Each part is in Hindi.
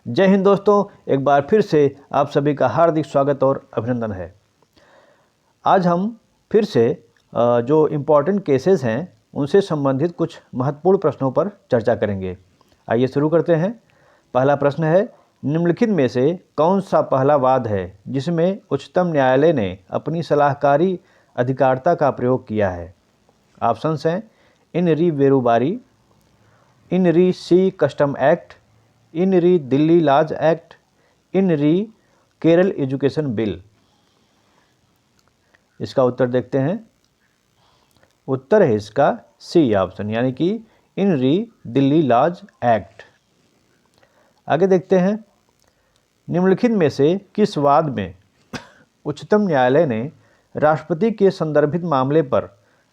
जय हिंद दोस्तों, एक बार फिर से आप सभी का हार्दिक स्वागत और अभिनंदन है। आज हम फिर से जो इम्पोर्टेंट केसेस हैं उनसे संबंधित कुछ महत्वपूर्ण प्रश्नों पर चर्चा करेंगे। आइए शुरू करते हैं। पहला प्रश्न है, निम्नलिखित में से कौन सा पहला वाद है जिसमें उच्चतम न्यायालय ने अपनी सलाहकारी अधिकारिता का प्रयोग किया है? ऑप्शंस हैं इन री वेरुबारी, इन री सी कस्टम एक्ट, इन री दिल्ली लॉज एक्ट, इन री केरल एजुकेशन बिल। इसका उत्तर देखते हैं। उत्तर है इसका सी ऑप्शन, यानी कि इन री दिल्ली लॉज एक्ट। आगे देखते हैं, निम्नलिखित में से किस वाद में उच्चतम न्यायालय ने राष्ट्रपति के संदर्भित मामले पर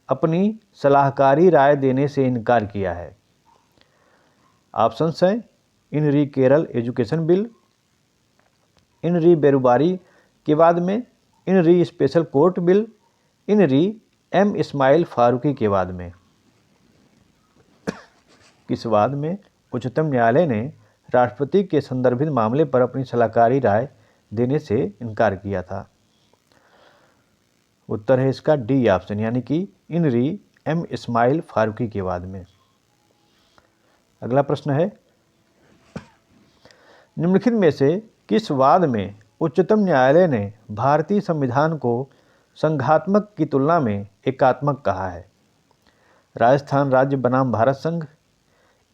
अपनी सलाहकारी राय देने से इनकार किया है? ऑप्शंस हैं इन री केरल एजुकेशन बिल, इन री बेरुबारी के बाद में इन री स्पेशल कोर्ट बिल, इन री एम इस्माइल फारूकी के बाद में। किस वाद में उच्चतम न्यायालय ने राष्ट्रपति के संदर्भित मामले पर अपनी सलाहकारी राय देने से इनकार किया था? उत्तर है इसका डी ऑप्शन, यानी कि इन री एम इस्माइल फारूकी के बाद में। अगला प्रश्न है, निम्नलिखित में से किस वाद में उच्चतम न्यायालय ने भारतीय संविधान को संघात्मक की तुलना में एकात्मक कहा है? राजस्थान राज्य बनाम भारत संघ,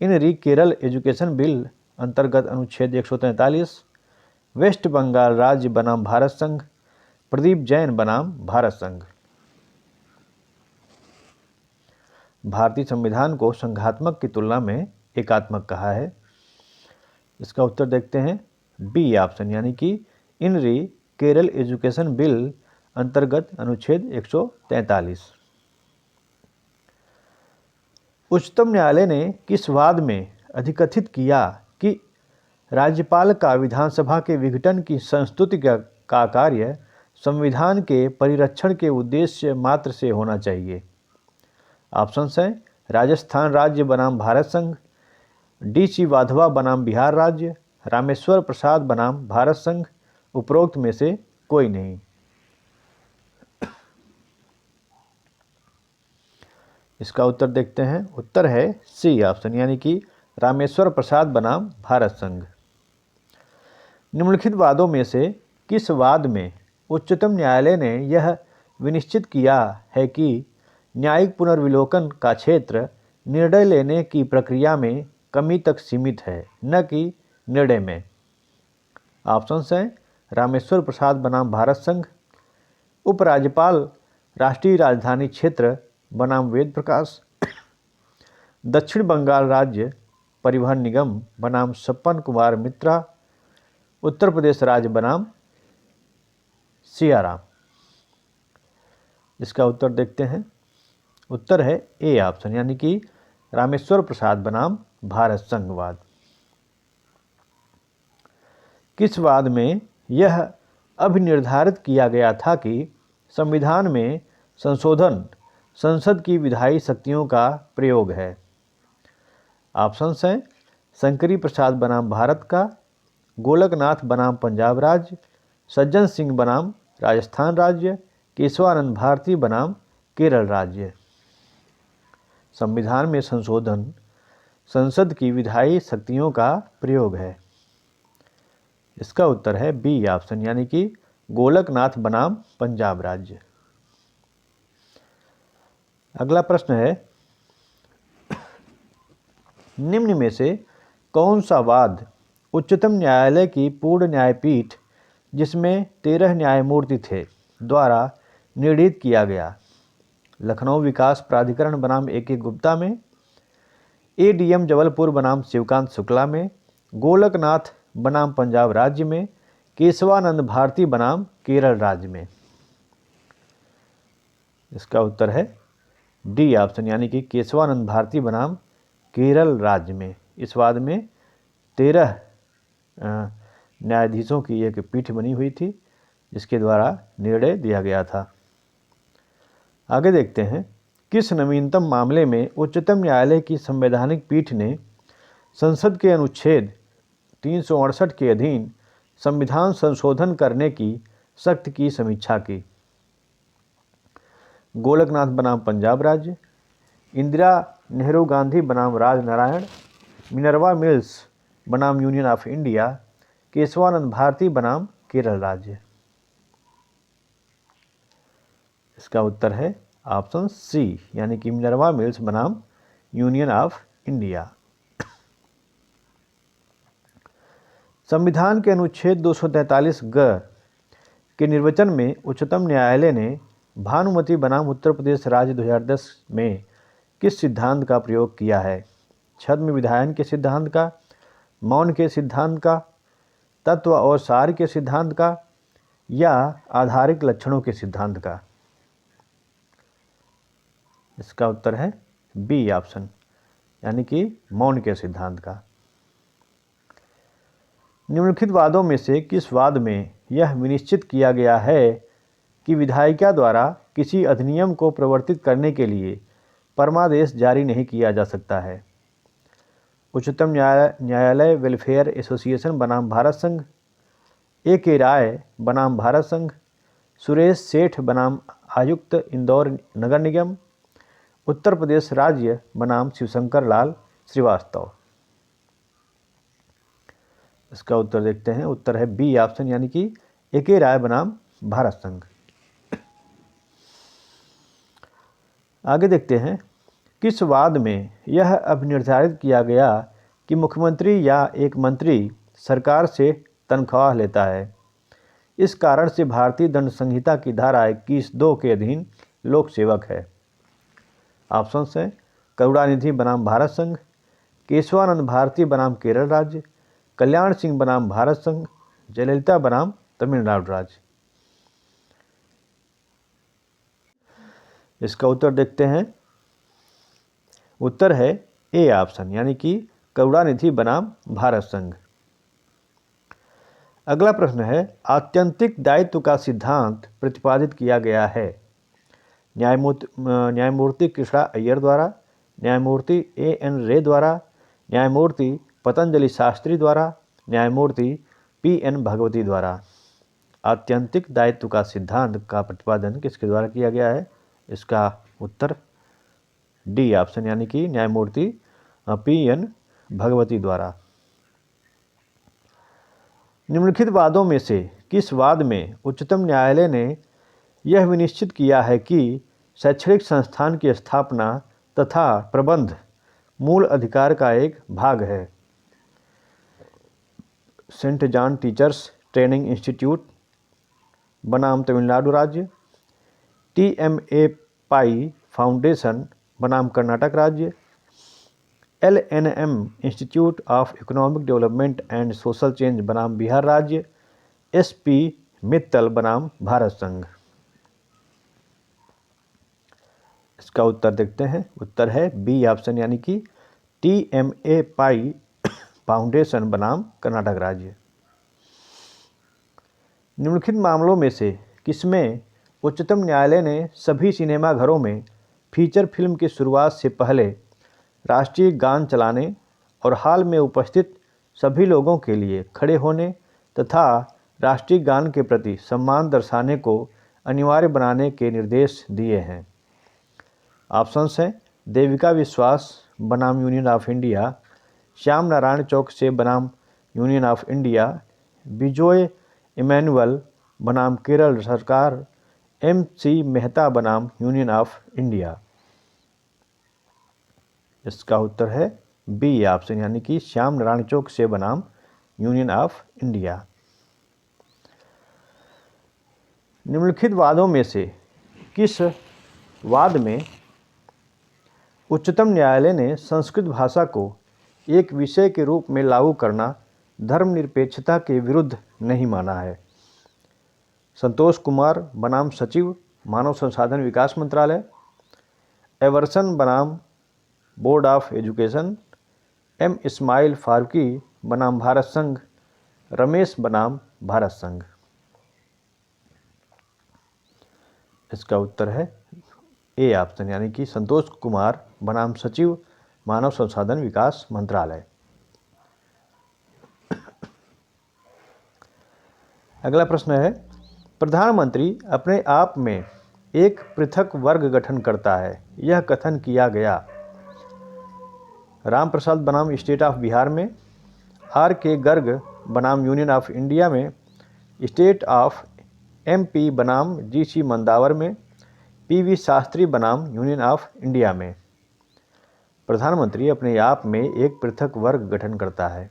इन री केरल एजुकेशन बिल अंतर्गत अनुच्छेद 143, वेस्ट बंगाल राज्य बनाम भारत संघ, प्रदीप जैन बनाम भारत संघ। भारतीय संविधान को संघात्मक की तुलना में एकात्मक कहा है। इसका उत्तर देखते हैं, बी ऑप्शन, यानी कि इन री केरल एजुकेशन बिल अंतर्गत अनुच्छेद 143। उच्चतम न्यायालय ने किस वाद में अधिकथित किया कि राज्यपाल का विधानसभा के विघटन की संस्तुति का कार्य संविधान के परिरक्षण के उद्देश्य मात्र से होना चाहिए? ऑप्शंस हैं राजस्थान राज्य बनाम भारत संघ, डी.सी. वाधवा बनाम बिहार राज्य, रामेश्वर प्रसाद बनाम भारत संघ, उपरोक्त में से कोई नहीं। इसका उत्तर देखते हैं। उत्तर है सी ऑप्शन, यानी कि रामेश्वर प्रसाद बनाम भारत संघ। निम्नलिखित वादों में से किस वाद में उच्चतम न्यायालय ने यह विनिश्चित किया है कि न्यायिक पुनर्विलोकन का क्षेत्र निर्णय लेने की प्रक्रिया में कमी तक सीमित है, न कि निर्णय में? ऑप्शंस हैं रामेश्वर प्रसाद बनाम भारत संघ, उपराज्यपाल राष्ट्रीय राजधानी क्षेत्र बनाम वेद प्रकाश, दक्षिण बंगाल राज्य परिवहन निगम बनाम सपन कुमार मित्रा, उत्तर प्रदेश राज्य बनाम सियाराम। इसका उत्तर देखते हैं। उत्तर है ए ऑप्शन, यानी कि रामेश्वर प्रसाद बनाम भारत संघवाद। किस वाद में यह अभिनिर्धारित किया गया था कि संविधान में संशोधन संसद की विधायी शक्तियों का प्रयोग है? ऑप्शंस हैं शंकरी प्रसाद बनाम भारत का, गोलकनाथ बनाम पंजाब राज्य, सज्जन सिंह बनाम राजस्थान राज्य, केशवानंद भारती बनाम केरल राज्य। संविधान में संशोधन संसद की विधायी शक्तियों का प्रयोग है। इसका उत्तर है बी ऑप्शन, यानी कि गोलकनाथ बनाम पंजाब राज्य। अगला प्रश्न है, निम्न में से कौन सा वाद उच्चतम न्यायालय की पूर्ण न्यायपीठ, जिसमें 13 न्यायमूर्ति थे, द्वारा निर्णीत किया गया? लखनऊ विकास प्राधिकरण बनाम ए.के. गुप्ता में, एडीएम जबलपुर बनाम शिवकांत शुक्ला में, गोलकनाथ बनाम पंजाब राज्य में, केशवानंद भारती बनाम केरल राज्य में? इसका उत्तर है डी ऑप्शन, यानी कि केशवानंद भारती बनाम केरल राज्य में। इस वाद में 13 न्यायाधीशों की एक पीठ बनी हुई थी, जिसके द्वारा निर्णय दिया गया था। आगे देखते हैं, किस नवीनतम मामले में उच्चतम न्यायालय की संवैधानिक पीठ ने संसद के अनुच्छेद 368 के अधीन संविधान संशोधन करने की सख्त की समीक्षा की। गोलकनाथ बनाम पंजाब राज्य, इंदिरा नेहरू गांधी बनाम राजनारायण, मिनर्वा मिल्स बनाम union of India, Keshavananda Bharati बनाम केरल राज्य। इसका उत्तर है ऑप्शन सी, यानी कि मिनर्वा मिल्स बनाम यूनियन ऑफ इंडिया। संविधान के अनुच्छेद 243 ग के निर्वचन में उच्चतम न्यायालय ने भानुमति बनाम उत्तर प्रदेश राज्य 2010 में किस सिद्धांत का प्रयोग किया है? छद्म विधायन के सिद्धांत का, मौन के सिद्धांत का, तत्व और सार के सिद्धांत का, या आधारिक लक्षणों के सिद्धांत का? इसका उत्तर है बी ऑप्शन, यानी कि मौन के सिद्धांत का। निम्नलिखित वादों में से किस वाद में यह विनिश्चित किया गया है कि विधायिका द्वारा किसी अधिनियम को प्रवर्तित करने के लिए परमादेश जारी नहीं किया जा सकता है? उच्चतम न्यायालय वेलफेयर एसोसिएशन बनाम भारत संघ, ए.के. राय बनाम भारत संघ, सुरेश सेठ बनाम आयुक्त इंदौर नगर निगम, उत्तर प्रदेश राज्य बनाम शिवशंकर लाल श्रीवास्तव। इसका उत्तर देखते हैं। उत्तर है बी ऑप्शन, यानी कि ए.के. राय बनाम भारत संघ। आगे देखते हैं, किस वाद में यह अभिनिर्धारित किया गया कि मुख्यमंत्री या एक मंत्री सरकार से तनख्वाह लेता है? इस कारण से भारतीय दंड संहिता की धारा 21(2) के अधीन लोक सेवक है। ऑप्शन है करुणानिधि बनाम भारत संघ, केशवानंद भारती बनाम केरल राज्य, कल्याण सिंह बनाम भारत संघ, जयललिता बनाम तमिलनाडु राज्य। इसका उत्तर देखते हैं। उत्तर है ए ऑप्शन, यानी कि करुणानिधि बनाम भारत संघ। अगला प्रश्न है, आत्यंतिक दायित्व का सिद्धांत प्रतिपादित किया गया है? न्यायमूर्ति कृष्णा अय्यर द्वारा, न्यायमूर्ति ए.एन. रे द्वारा, न्यायमूर्ति पतंजलि शास्त्री द्वारा, न्यायमूर्ति पी.एन. भगवती द्वारा। आत्यंतिक दायित्व का सिद्धांत का प्रतिपादन किसके द्वारा किया गया है? इसका उत्तर डी ऑप्शन, यानी कि न्यायमूर्ति पी.एन. भगवती द्वारा। निम्नलिखित वादों में से किस वाद में उच्चतम न्यायालय ने यह विनिश्चित किया है कि शैक्षणिक संस्थान की स्थापना तथा प्रबंध मूल अधिकार का एक भाग है? Saint John teachers training institute बनाम तमिलनाडु राज्य, टी.एम.ए. पाई फाउंडेशन बनाम कर्नाटक राज्य, LNM. Institute of economic development and social change बनाम बिहार राज्य, एस.पी. मित्तल बनाम भारत संघ। इसका उत्तर देखते हैं। उत्तर है बी ऑप्शन, यानी कि टी.एम.ए. पाई फाउंडेशन बनाम कर्नाटक राज्य। निम्नलिखित मामलों में से किसमें उच्चतम न्यायालय ने सभी सिनेमाघरों में फीचर फिल्म की शुरुआत से पहले राष्ट्रीय गान चलाने और हाल में उपस्थित सभी लोगों के लिए खड़े होने तथा राष्ट्रीय गान के प्रति सम्मान दर्शाने को अनिवार्य बनाने के निर्देश दिए हैं? ऑप्शंस हैं देविका विश्वास बनाम union of India, Shyam Narayan Chouksey बनाम union of India, Bijoe Emmanuel बनाम केरल सरकार, एम.सी. मेहता बनाम यूनियन ऑफ इंडिया। इसका उत्तर है बी ऑप्शन, यानी कि श्याम नारायण चौक से बनाम यूनियन ऑफ इंडिया। निम्नलिखित वादों में से किस वाद में उच्चतम न्यायालय ने संस्कृत भाषा को एक विषय के रूप में लागू करना धर्मनिरपेक्षता के विरुद्ध नहीं माना है? संतोष कुमार बनाम सचिव मानव संसाधन विकास मंत्रालय, एवर्सन बनाम board of education, M. Ismail Faruqui बनाम भारत संघ, रमेश बनाम भारत संघ। इसका उत्तर है ए ऑप्शन, यानी कि संतोष कुमार बनाम सचिव मानव संसाधन विकास मंत्रालय। अगला प्रश्न है, प्रधानमंत्री अपने आप में एक पृथक वर्ग गठन करता है, यह कथन किया गया राम प्रसाद बनाम स्टेट ऑफ बिहार में, आर के गर्ग बनाम यूनियन ऑफ इंडिया में, स्टेट ऑफ एमपी बनाम जीसी मंदावर में, पीवी शास्त्री बनाम यूनियन ऑफ इंडिया में। प्रधानमंत्री अपने आप में एक पृथक वर्ग गठन करता है।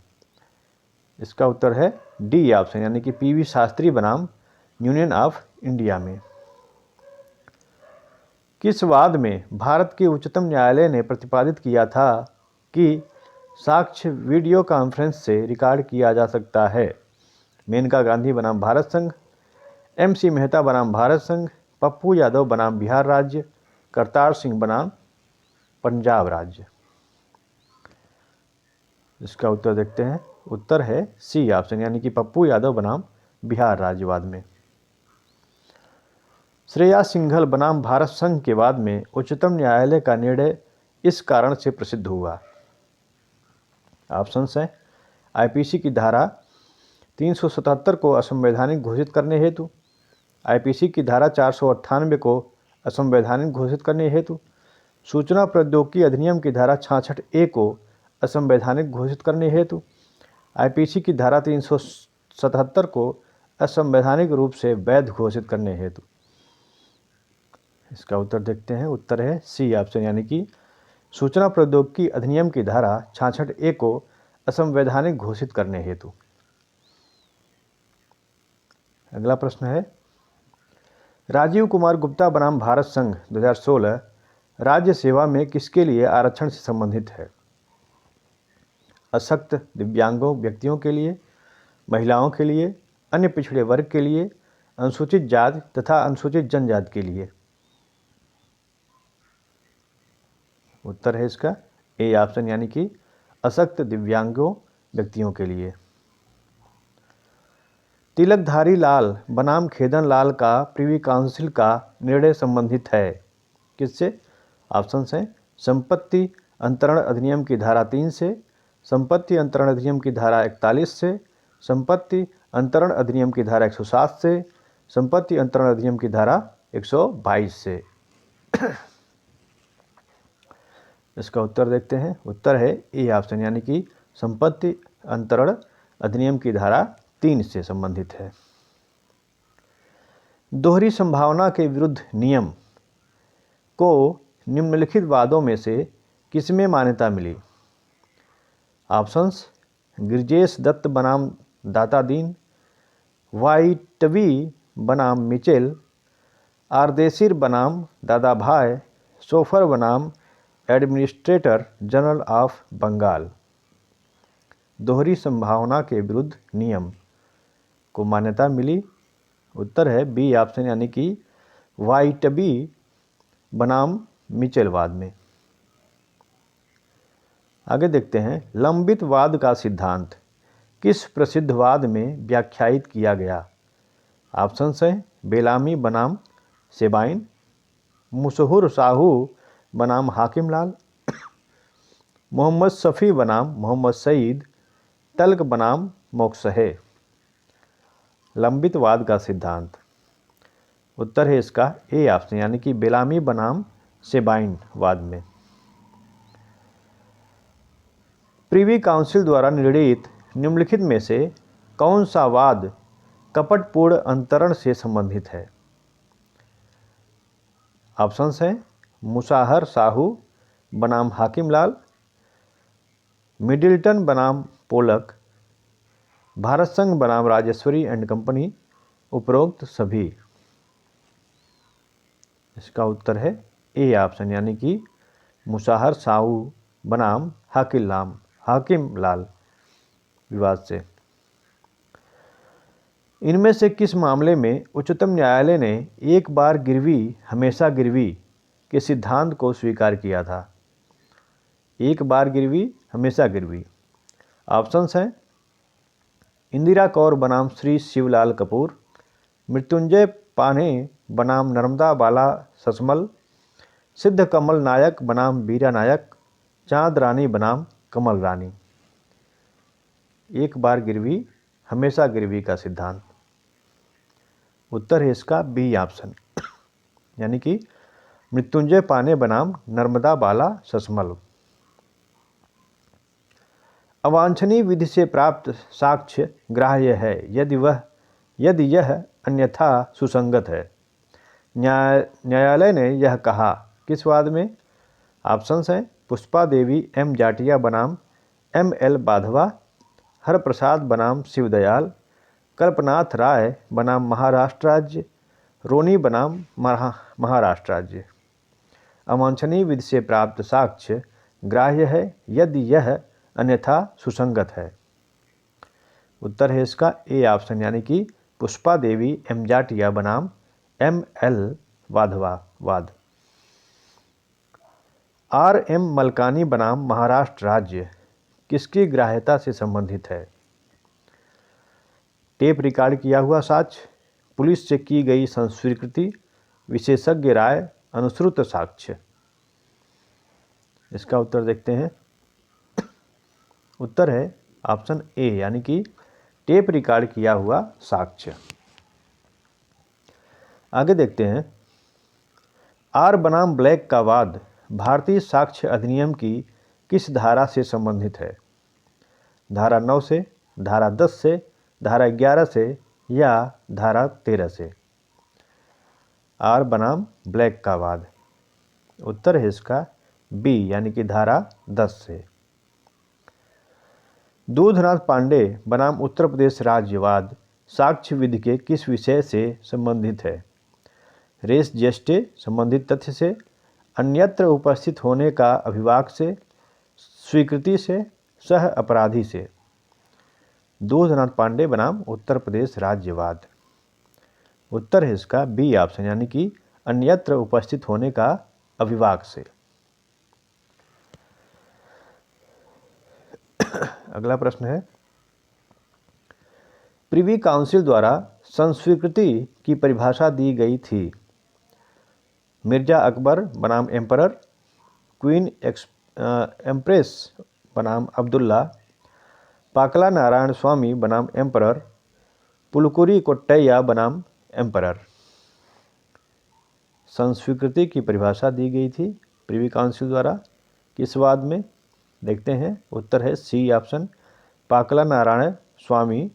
इसका उत्तर है डी ऑप्शन, यानी कि पीवी शास्त्री बनाम यूनियन ऑफ इंडिया में। किस वाद में भारत के उच्चतम न्यायालय ने प्रतिपादित किया था कि साक्ष्य वीडियो कॉन्फ्रेंस से रिकॉर्ड किया जा सकता है? मेनका गांधी बनाम भारत संघ, एमसी मेहता बनाम भारत संघ, पप्पू यादव बनाम बिहार राज्य, करतार सिंह बनाम पंजाब राज्य। इसका उत्तर देखते हैं। उत्तर है सी ऑप्शन, यानी कि पप्पू यादव बनाम बिहार राज्यवाद में। श्रेया सिंघल बनाम भारत संघ के बाद में उच्चतम न्यायालय का निर्णय इस कारण से प्रसिद्ध हुआ। ऑप्शंस हैं, आईपीसी की धारा 377 को असंवैधानिक घोषित करने हेतु, आईपीसी की धारा 498 को असंवैधानिक घोषित करने हेतु, सूचना प्रौद्योगिकी अधिनियम की धारा 66A को असंवैधानिक घोषित करने हेतु, आईपीसी की धारा 377 को असंवैधानिक रूप से वैध घोषित करने हेतु। इसका उत्तर देखते हैं। उत्तर है सी ऑप्शन, यानी कि सूचना प्रौद्योगिकी अधिनियम की धारा 66A को असंवैधानिक घोषित करने हेतु। अगला प्रश्न है, राजीव कुमार गुप्ता बनाम भारत संघ 2016 राज्य सेवा में किसके लिए आरक्षण से संबंधित है? अशक्त दिव्यांगों व्यक्तियों के लिए, महिलाओं के लिए, अन्य पिछड़े वर्ग के लिए, अनुसूचित जाति तथा अनुसूचित जनजाति के लिए। उत्तर है इसका ए ऑप्शन, यानी कि अशक्त दिव्यांगों व्यक्तियों के लिए। तिलकधारी लाल बनाम खेदन लाल का प्रीवी काउंसिल का निर्णय संबंधित है किससे? ऑप्शंस हैं, संपत्ति अंतरण अधिनियम की धारा 3 से, संपत्ति अंतरण अधिनियम की धारा 41 से, संपत्ति अंतरण अधिनियम की धारा 107 से, संपत्ति अंतरण अधिनियम की धारा 122 से। इसका उत्तर देखते हैं। उत्तर है ए ऑप्शन, यानी कि संपत्ति अंतरण अधिनियम की धारा 3 से संबंधित है। दोहरी संभावना के विरुद्ध नियम को निम्नलिखित वादों में से किसमें मान्यता मिली? ऑप्शंस, गिरजेश दत्त बनाम दाता दीन, वाइटवी बनाम मिचेल, आरदेशिर बनाम दादा भाई, सोफर बनाम एडमिनिस्ट्रेटर जनरल ऑफ बंगाल। दोहरी संभावना के विरुद्ध नियम को मान्यता मिली। उत्तर है बी ऑप्शन, यानी कि वाइटवी बनाम मिचेलवाद में। आगे देखते हैं, लंबित वाद का सिद्धांत किस प्रसिद्ध वाद में व्याख्यायित किया गया? ऑप्शंस हैं, बेलामी बनाम सेबाइन, मुशहुर साहू बनाम हाकिम लाल, मोहम्मद शफी बनाम मोहम्मद सईद, तल्क बनाम मोक्सहे। लंबित वाद का सिद्धांत। उत्तर है इसका ए ऑप्शन, यानी कि बेलामी बनाम सेबाइन वाद में। प्रीवी काउंसिल द्वारा निर्णीत निम्नलिखित में से कौन सा वाद कपटपूर्ण अंतरण से संबंधित है? ऑप्शंस हैं, मुसाहर साहू बनाम हाकिम लाल, मिडिल्टन बनाम पोलक, भारत संघ बनाम राजेश्वरी एंड कंपनी, उपरोक्त सभी। इसका उत्तर है ए ऑप्शन, यानी कि मुसाहर साहू बनाम हाकिम लाल विवाद से। इनमें से किस मामले में उच्चतम न्यायालय ने एक बार गिरवी हमेशा गिरवी के सिद्धांत को स्वीकार किया था? एक बार गिरवी हमेशा गिरवी। ऑप्शंस हैं, इंदिरा कौर बनाम श्री शिवलाल कपूर, मृत्युंजय पाने बनाम नर्मदा बाला ससमल, सिद्ध कमल नायक बनाम बीरा नायक, चांद रानी बनाम कमल रानी। एक बार गिरवी हमेशा गिरवी का सिद्धांत। उत्तर है इसका बी ऑप्शन, यानी कि मृत्युंजय पाने बनाम नर्मदा बाला ससमल। अवांछनीय विधि से प्राप्त साक्ष्य ग्राह्य है यदि यह अन्यथा सुसंगत है। न्यायालय ने यह कहा किस वाद में? ऑप्शंस हैं पुष्पा देवी एम जाटिया बनाम एम एल बाधवा, हरप्रसाद बनाम शिवदयाल, कल्पनाथ राय बनाम महाराष्ट्र राज्य, रोनी बनाम महाराष्ट्र राज्य। अवांछनीय विधि से प्राप्त साक्ष्य ग्राह्य है यदि यह अन्यथा सुसंगत है। उत्तर है इसका ए ऑप्शन, यानी कि पुष्पा देवी एम जाटिया बनाम एम एल बाधवा वाद। आर एम मलकानी बनाम महाराष्ट्र राज्य किसकी ग्राह्यता से संबंधित है? टेप रिकॉर्ड किया हुआ साक्ष्य, पुलिस से की गई संस्वीकृति, विशेषज्ञ राय, अनुश्रुत साक्ष्य। इसका उत्तर देखते हैं। उत्तर है ऑप्शन ए, यानी कि टेप रिकॉर्ड किया हुआ साक्ष्य। आगे देखते हैं। आर बनाम ब्लैक का वाद भारतीय साक्ष्य अधिनियम की किस धारा से संबंधित है? धारा 9 से, धारा 10 से, धारा 11 से या धारा 13 से? आर बनाम ब्लैक का वाद। उत्तर है इसका बी, यानी कि धारा 10 से। दूधनाथ पांडे बनाम उत्तर प्रदेश राज्यवाद साक्ष्य विधि के किस विषय से संबंधित है? रेस जेस्टे संबंधित तथ्य से, अन्यत्र उपस्थित होने का अभिवाक से, स्वीकृति से, सह अपराधी से? दूधनाथ पांडे बनाम उत्तर प्रदेश राज्यवाद। उत्तर है इसका बी ऑप्शन, यानी कि अन्यत्र उपस्थित होने का अभिवाक से। अगला प्रश्न है। प्रिवी काउंसिल द्वारा संस्वीकृति की परिभाषा दी गई थी। मिर्जा अकबर बनाम एम्परर, क्वीन एम्प्रेस बनाम अब्दुल्ला, पाकला नारायण स्वामी बनाम एम्परर, पुलकुरी कोट्टैया बनाम एम्परर। संस्वीकृति की परिभाषा दी गई थी प्रिवी काउंसिल द्वारा किस वाद में? देखते हैं। उत्तर है सी ऑप्शन, पाकला नारायण स्वामी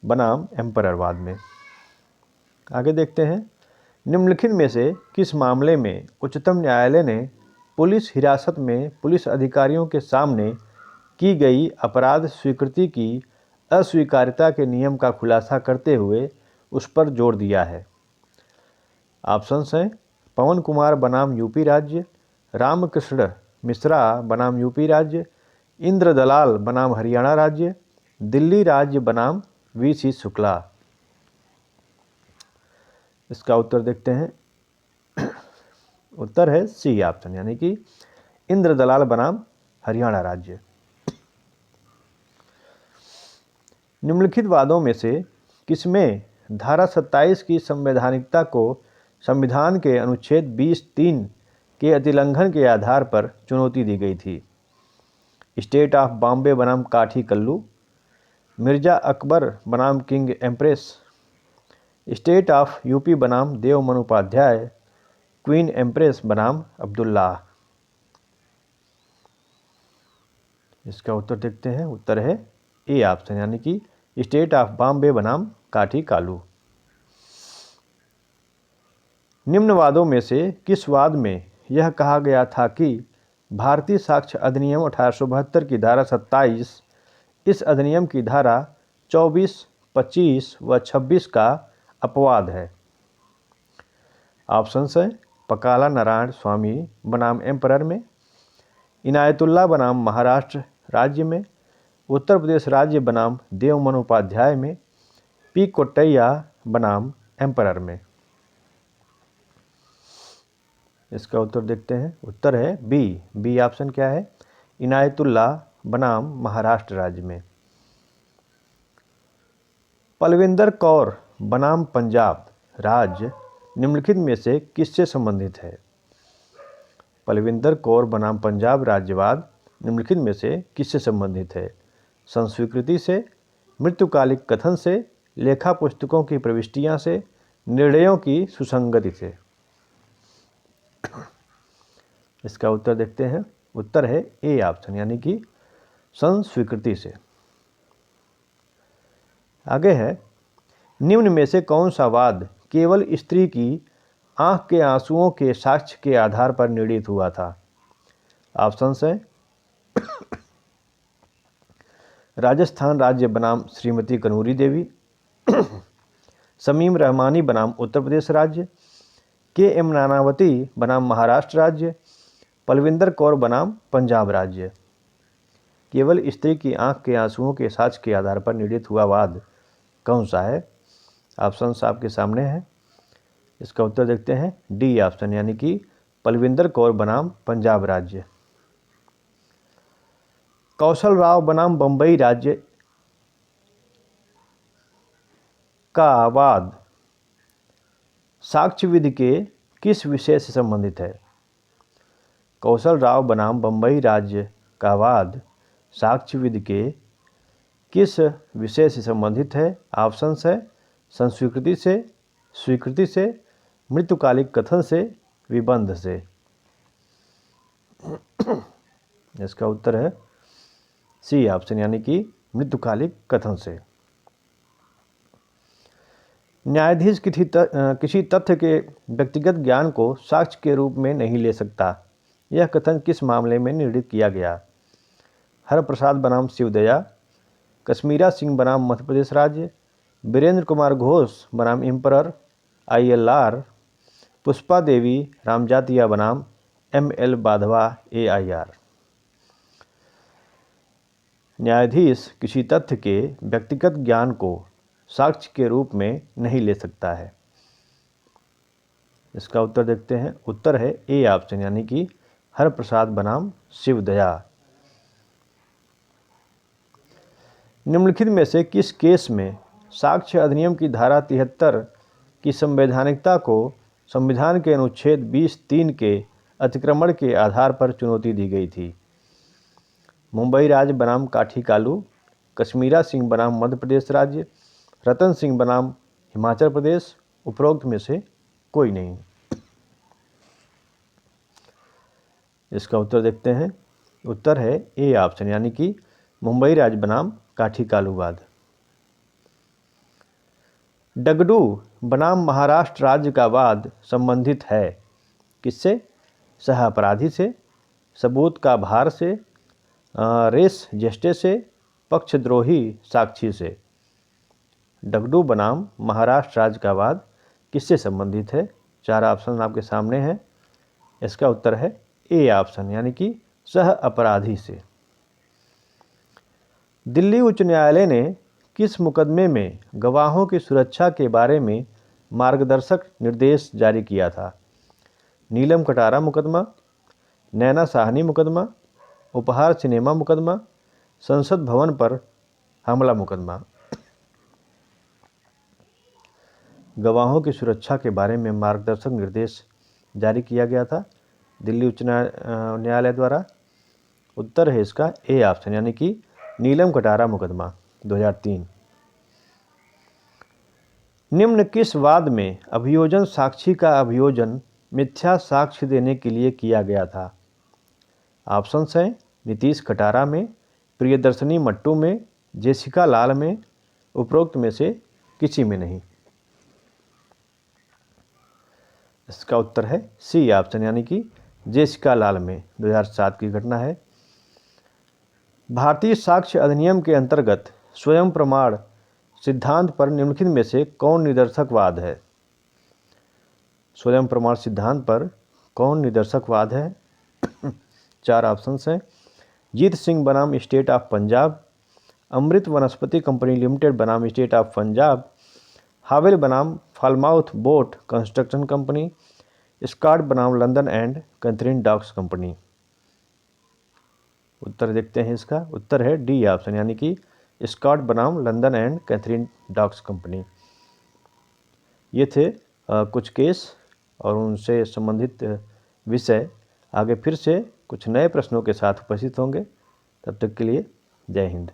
बनाम एम्परर वाद में। आगे देखते हैं। निम्नलिखित में से किस मामले में उच्चतम न्यायालय ने पुलिस हिरासत में पुलिस अधिकारियों के सामने की गई अपराध स्वीकृति की अस्वीकार्यता के नियम का खुलासा करते हुए उस पर जोर दिया है? ऑप्शंस हैं पवन कुमार बनाम यूपी राज्य, रामकृष्ण मिश्रा बनाम यूपी राज्य, इंद्र दलाल बनाम हरियाणा राज्य, दिल्ली राज्य बनाम वीसी शुक्ला। इसका उत्तर देखते हैं। उत्तर है सी ऑप्शन, यानी कि इंद्र दलाल बनाम हरियाणा राज्य। निम्नलिखित वादों में से किसमें धारा 27 की संवैधानिकता को संविधान के अनुच्छेद 20(3) के अतिलंघन के आधार पर चुनौती दी गई थी? स्टेट ऑफ बॉम्बे बनाम काठी कल्लू, मिर्जा अकबर बनाम king empress, state of UP बनाम देव मन उपाध्याय, क्वीन एम्प्रेस बनाम अब्दुल्ला। इसका उत्तर देखते हैं। उत्तर है ए ऑप्शन, यानी कि स्टेट ऑफ बॉम्बे बनाम काठी कालू। निम्न वादों में से किस वाद में यह कहा गया था कि भारतीय साक्ष्य अधिनियम 1872 की धारा 27 इस अधिनियम की धारा 24, 25 व 26 का अपवाद है? ऑप्शंस हैं पाकला नारायण स्वामी बनाम एम्परर में, इनायतुल्ला बनाम महाराष्ट्र राज्य में, उत्तर प्रदेश राज्य बनाम देव मन उपाध्याय में, पी कोट्टैया बनाम एम्परर में। इसका उत्तर देखते हैं। उत्तर है बी ऑप्शन क्या है? इनायतुल्ला बनाम महाराष्ट्र राज्य में। पलविंदर कौर बनाम पंजाब राज्य निम्नलिखित में से किससे संबंधित है? पलविंदर कौर बनाम पंजाब राज्यवाद निम्नलिखित में से किससे संबंधित है? संस्वीकृति से, मृत्युकालिक कथन से, लेखा पुस्तकों की प्रविष्टियां से, निर्णयों की सुसंगति से। इसका उत्तर देखते हैं। उत्तर है ए ऑप्शन, यानी कि संस्वीकृति से। आगे है, निम्न में से कौन सा वाद केवल स्त्री की आंख के आंसुओं के साक्ष्य के आधार पर निर्णीत हुआ था? ऑप्शंस है, राजस्थान राज्य बनाम श्रीमती कनूरी देवी, शमीम रहमानी बनाम उत्तर प्रदेश राज्य, के एम नानावती बनाम महाराष्ट्र राज्य, पलविंदर कौर बनाम पंजाब राज्य। केवल स्त्री की आंख के आंसुओं के साक्ष्य के आधार पर निर्णीत हुआ वाद कौन सा है? ऑप्शंस आपके सामने है। इसका उत्तर देखते हैं। डी ऑप्शन, यानी कि पलविंदर कौर बनाम पंजाब राज्य। कौशल राव बनाम बंबई राज्य का वाद साक्ष्य विधि के किस विषय से संबंधित है? कौशल राव बनाम बंबई राज्य का वाद साक्ष्य विधि के किस विषय से संबंधित है? ऑप्शंस है, संस्वीकृति से, स्वीकृति से, मृत्युकालिक कथन से, विबंध से। इसका उत्तर है सी ऑप्शन, यानी कि मृत्युकालिक कथन से। न्यायाधीश किसी तथ्य के व्यक्तिगत ज्ञान को साक्ष्य के रूप में नहीं ले सकता, यह कथन किस मामले में निर्णीत किया गया? हरप्रसाद बनाम शिवदया, कश्मीरा सिंह बनाम मध्य प्रदेश राज्य, वीरेंद्र कुमार घोष बनाम एम्परर ILR, पुष्पा देवी रामजातिया बनाम ML बाधवा AIR। न्यायाधीश किसी तथ्य के व्यक्तिगत ज्ञान को साक्ष्य के रूप में नहीं ले सकता है। इसका उत्तर देखते हैं। उत्तर है ए ऑप्शन, यानी कि हरप्रसाद बनाम शिवदया। निम्नलिखित में से किस केस में साक्ष्य अधिनियम की धारा 73 की संवैधानिकता को संविधान के अनुच्छेद 20(3) के अतिक्रमण के आधार पर चुनौती दी गई थी? मुंबई राज्य बनाम काठी कालू, कश्मीरा सिंह बनाम मध्य प्रदेश राज्य, रतन सिंह बनाम हिमाचल प्रदेश, उपरोक्त में से कोई नहीं। इसका उत्तर देखते हैं। उत्तर है ए ऑप्शन, यानी कि मुंबई राज्य बनाम काठी कालू वाद। डगडू बनाम महाराष्ट्र राज्य का वाद संबंधित है किससे? सह अपराधी से, सबूत का भार से, रेस जेस्टे से, पक्षद्रोही साक्षी से। डगडू बनाम महाराष्ट्र राज्य का वाद किससे संबंधित है? 4 ऑप्शन आपके सामने हैं। इसका उत्तर है ए ऑप्शन, यानी कि सह अपराधी से। दिल्ली उच्च न्यायालय ने किस मुकदमे में गवाहों की सुरक्षा के बारे में मार्गदर्शक निर्देश जारी किया था? नीलम कटारा मुकदमा, नैना साहनी मुकदमा, उपहार सिनेमा मुकदमा, संसद भवन पर हमला मुकदमा। गवाहों की सुरक्षा के बारे में मार्गदर्शक निर्देश जारी किया गया था दिल्ली उच्च न्यायालय द्वारा। उत्तर है इसका ए ऑप्शन, यानी कि नीलम कटारा मुकदमा 2003। निम्न किस वाद में अभियोजन साक्षी का अभियोजन मिथ्या साक्ष्य देने के लिए किया गया था? ऑप्शंस हैं, नीतीश कटारा में, प्रियदर्शनी मट्टू में, जेसिका लाल में, उपरोक्त में से किसी में नहीं। इसका उत्तर है सी ऑप्शन, यानी कि जेसिका लाल में 2007 की घटना है। भारतीय साक्ष्य अधिनियम के अंतर्गत स्वयं प्रमाण सिद्धांत पर निम्नलिखित में से कौन निदर्शकवाद है? स्वयं प्रमाण सिद्धांत पर कौन निदर्शकवाद है? 4 ऑप्शंस हैं, जीत सिंह बनाम state of Punjab, Amrit Vanaspati company limited बनाम स्टेट ऑफ पंजाब, हावेल बनाम Falmouth boat construction company, Scott बनाम London and Catherine docs company. उत्तर देखते हैं। इसका उत्तर है डी ऑप्शन, यानी कि स्कॉट बनाम London and Catherine docs company. ये थे कुछ केस और उनसे संबंधित विषय। आगे फिर से कुछ नए प्रश्नों के साथ उपस्थित होंगे। तब तक के लिए जय हिंद।